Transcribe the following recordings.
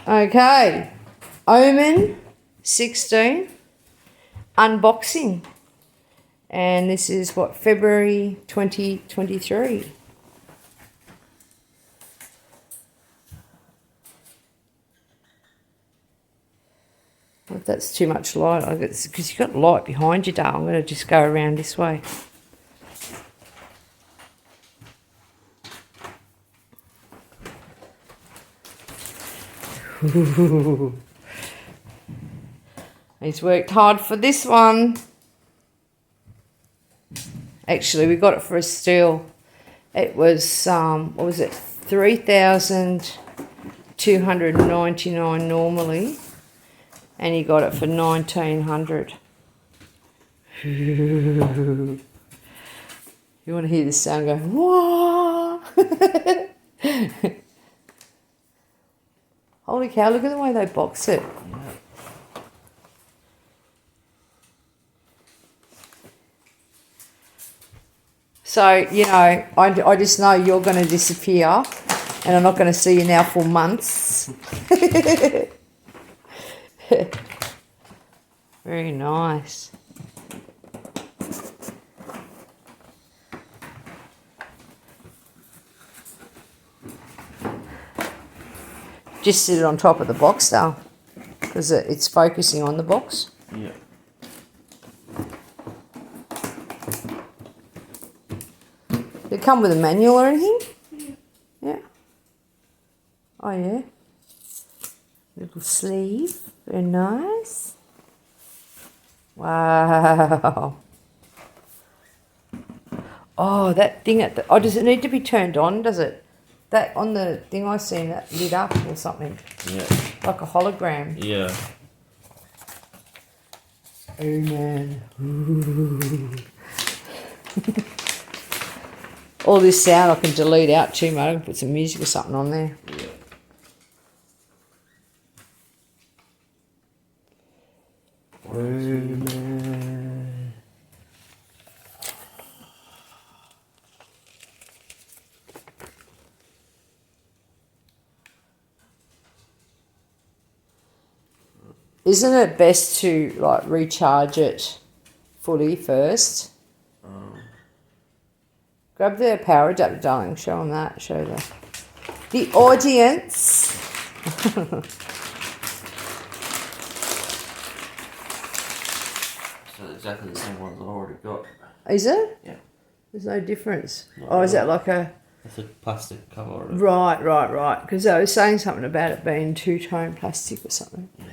Okay, OMEN 16 unboxing, and this is what, February 2023. If that's too much light, because you've got light behind you, darling. I'm going to just go around this way. He's worked hard for this one. Actually, we got it for a steal. It was, what was it, 3,299 normally, and he got it for 1,900. You want to hear this sound go, whoa! Holy cow, look at the way they box it. So, you know, I just know you're going to disappear and I'm not going to see you now for months. Very nice. Just sit it on top of the box though, because it's focusing on the box. Yeah. Did it come with a manual or anything? Yeah. Oh yeah. Little sleeve. Very nice. Wow. Oh, that thing at the... Oh, does it need to be turned on, does it? That on the thing I seen that lit up or something. Yeah. Like a hologram. Yeah. Oh man. All this sound I can delete out too, mate. I can put some music or something on there. Yeah. Oh man. Isn't it best to like recharge it fully first? Grab the power adapter, darling. Show them that. Show the audience. So exactly the same ones I already got. Is it? Yeah. There's no difference. Not Oh, is really. that like a... That's a plastic cover. Right. Because I was saying something about it being two-tone plastic or something. Yeah.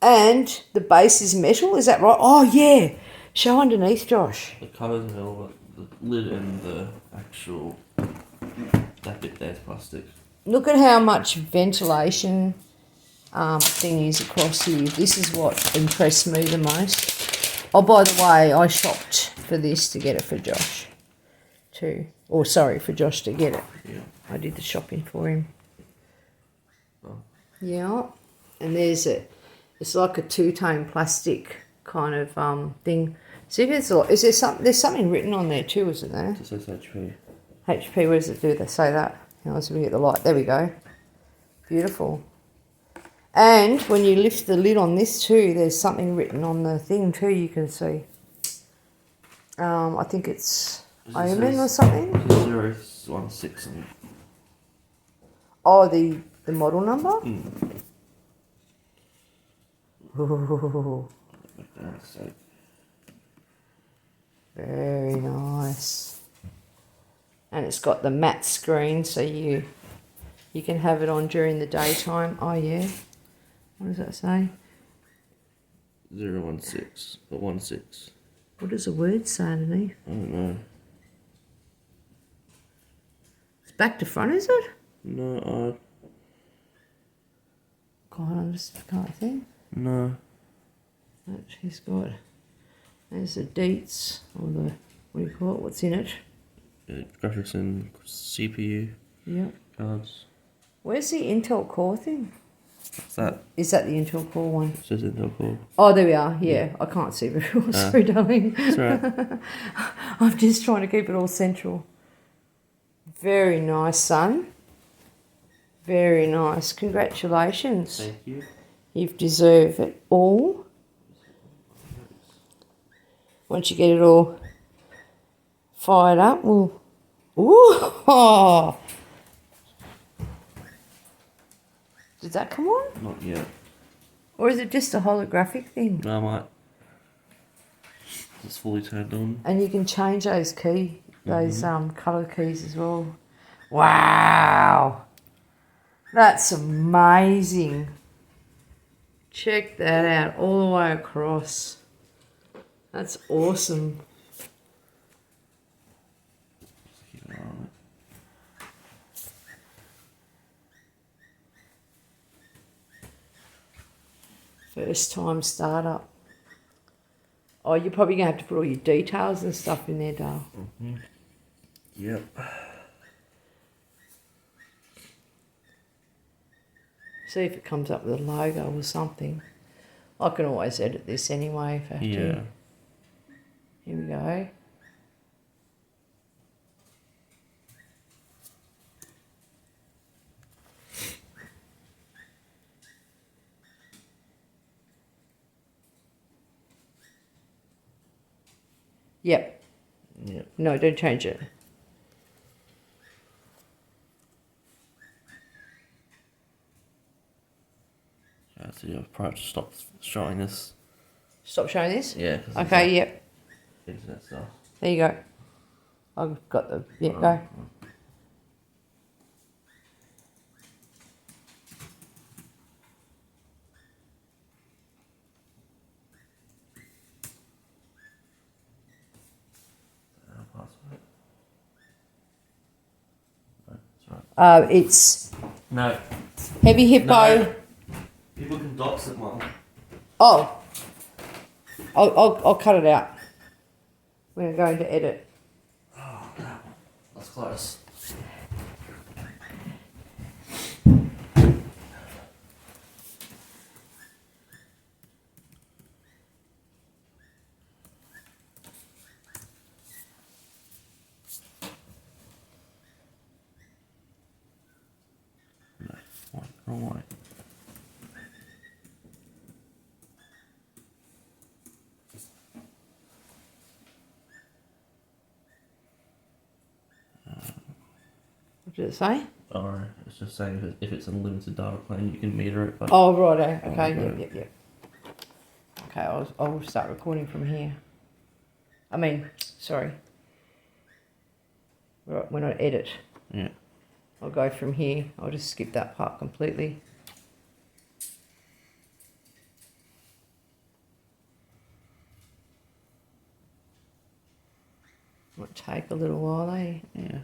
And the base is metal, is that right? Oh, yeah. Show underneath, Josh. The cover's metal, but the lid and the actual... that bit there's plastic. Look at how much ventilation thing is across here. This is what impressed me the most. Oh, by the way, I shopped for this to get it for Josh too. Or sorry, for Josh to get it. Yeah. I did the shopping for him. Oh. Yeah. And there's it. It's like a two-tone plastic kind of thing. See if is there something? There's something written on there too, isn't there? It says HP. HP. Where does it do? They say that. Now let's get the light. There we go. Beautiful. And when you lift the lid on this too, there's something written on the thing too. You can see. I think it's OMEN or something. 016. Oh, the model number. Mm. Ooh, So, very nice. And it's got the matte screen, so you can have it on during the daytime. Oh yeah. What does that say? 016 or 16. What does the word say underneath? I don't know. It's back to front, is it? No, God, I just can't think. no. She's got. There's the deets, or the, what do you call it? What's in it? Graphics and CPU Yep. cards. Where's the Intel Core thing? What's that? Is that the Intel Core one? It says Intel Core. Oh, there we are. Yeah, I can't see very well. Sorry, darling. That's right. I'm just trying to keep it all central. Very nice, son. Very nice. Congratulations. Thank you. You've deserved it all. Once you get it all fired up, we'll... Ooh! Did that come on? Not yet. Or is it just a holographic thing? No, I might. It's fully turned on. And you can change those colour keys as well. Wow! That's amazing. Check that out all the way across. That's awesome. Keep an eye on it. First time startup. Oh, you're probably going to have to put all your details and stuff in there, Dale. Mm-hmm. Yep. See if it comes up with a logo or something. I can always edit this anyway if I have to. Here we go. Yep. Yep. No, don't change it. So yeah, I've probably just stopped showing this. Stop showing this? Yeah. Okay, yep. Internet stuff. There you go. I've got the... Yep, go. Password. No, that's right. It's No. Heavy Hippo. No. People can dox it, Mum. Oh. I'll cut it out. We're going to edit. Oh, no. That's close. No, wrong way. What did it say? Oh, it's just saying if it's a limited data plan, you can meter it. But Oh, righto. Okay, Okay. yep. Okay, I'll start recording from here. I mean, sorry. Right, when I edit, yeah. I'll go from here. I'll just skip that part completely. Might take a little while, eh? Yeah.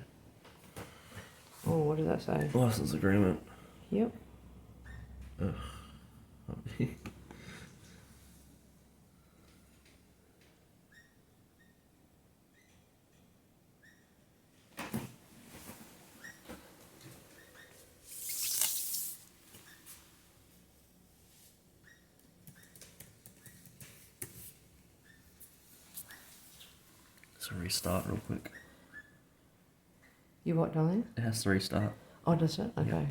Oh, what does that say? License agreement. Yep. Ugh. Let's restart real quick. You what, darling? It has to restart. Oh, does it? Okay. Yeah.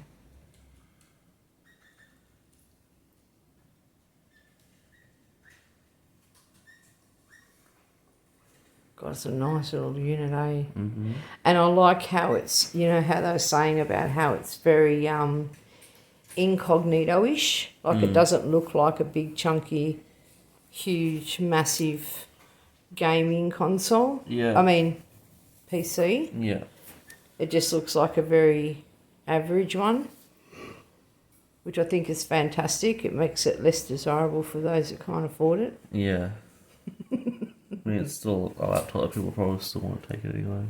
God, it's a nice little unit, eh? Mm-hmm. And I like how it's, you know, how they were saying about how it's very incognito-ish. Like it doesn't look like a big, chunky, huge, massive gaming console. Yeah. I mean, PC. Yeah. It just looks like a very average one, which I think is fantastic. It makes it less desirable for those that can't afford it. Yeah. I mean, it's still a laptop that people probably still want to take it anyway.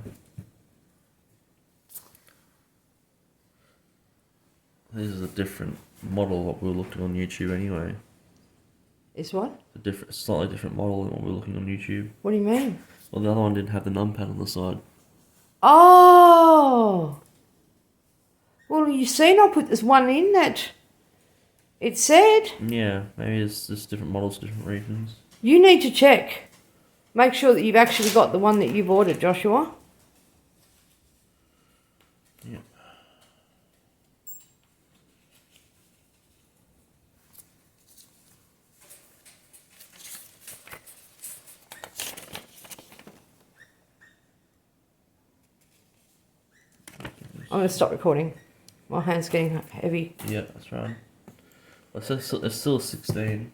This is a different model of what we were looking on YouTube anyway. Is what? Slightly different model than what we were looking on YouTube. What do you mean? Well, the other one didn't have the numpad on the side. Oh! Well, you seen I put this one in that it said. Yeah, maybe it's just different models, different regions. You need to check. Make sure that you've actually got the one that you've ordered, Joshua. Yeah. I'm going to stop recording. My hand's getting heavy. Yeah, that's right. It's still 16.